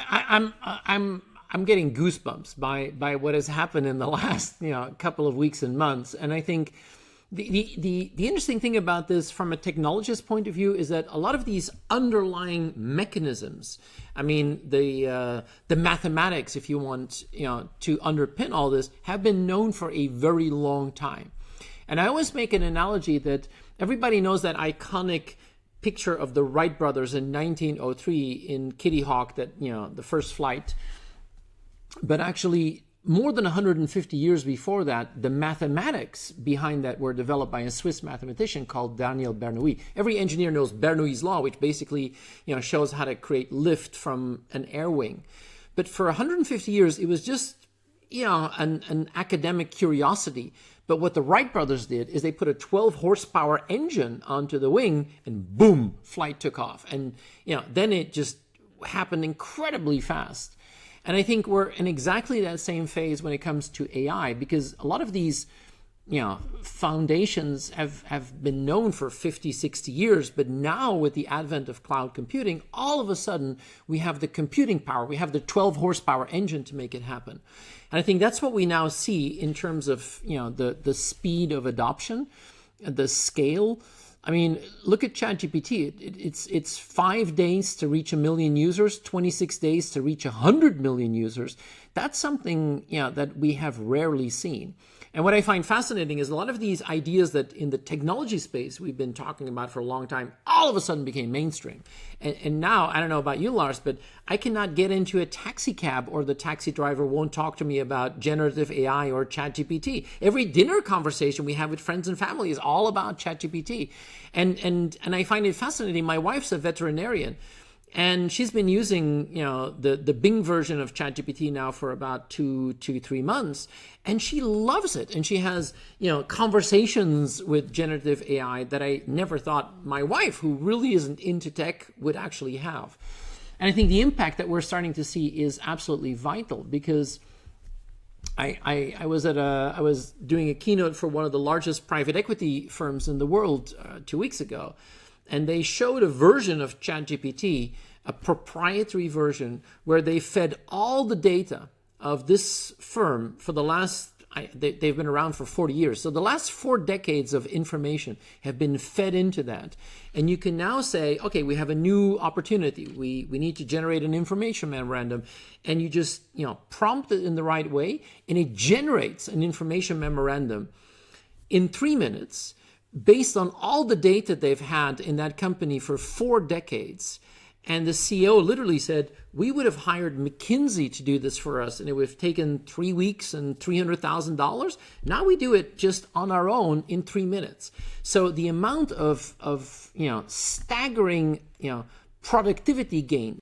I'm getting goosebumps by what has happened in the last couple of weeks and months, and I think the interesting thing about this from a technologist point of view is that a lot of these underlying mechanisms, I mean the mathematics, if you want, to underpin all this, have been known for a very long time. And I always make an analogy that everybody knows that iconic picture of the Wright brothers in 1903 in Kitty Hawk, that the first flight. But actually, more than 150 years before that, the mathematics behind that were developed by a Swiss mathematician called Daniel Bernoulli. Every engineer knows Bernoulli's law, which basically shows how to create lift from an air wing. But for 150 years, it was just an academic curiosity. But what the Wright brothers did is they put a 12 horsepower engine onto the wing, and boom, flight took off. And then it just happened incredibly fast. And I think we're in exactly that same phase when it comes to AI, because a lot of these foundations have been known for 50, 60 years, but now with the advent of cloud computing, all of a sudden we have the computing power, we have the 12 horsepower engine to make it happen. And I think that's what we now see in terms of the speed of adoption, the scale. I mean, look at ChatGPT. It's 5 days to reach 1 million users, 26 days to reach 100 million users. That's something that we have rarely seen. And what I find fascinating is a lot of these ideas that in the technology space we've been talking about for a long time, all of a sudden became mainstream. And now, I don't know about you, Lars, but I cannot get into a taxi cab or the taxi driver won't talk to me about generative AI or ChatGPT. Every dinner conversation we have with friends and family is all about ChatGPT. And I find it fascinating. My wife's a veterinarian, and she's been using, the Bing version of ChatGPT now for about 3 months, and she loves it. And she has, conversations with generative AI that I never thought my wife, who really isn't into tech, would actually have. And I think the impact that we're starting to see is absolutely vital, because I was doing a keynote for one of the largest private equity firms in the world 2 weeks ago. And they showed a version of ChatGPT, a proprietary version, where they fed all the data of this firm for the last, they've been around for 40 years. So the last 4 decades of information have been fed into that. And you can now say, okay, we have a new opportunity. We need to generate an information memorandum. And you just, prompt it in the right way, and it generates an information memorandum in 3 minutes, based on all the data they've had in that company for 4 decades. And the CEO literally said, we would have hired McKinsey to do this for us, and it would have taken 3 weeks and $300,000. Now we do it just on our own in 3 minutes. So the amount of staggering, productivity gain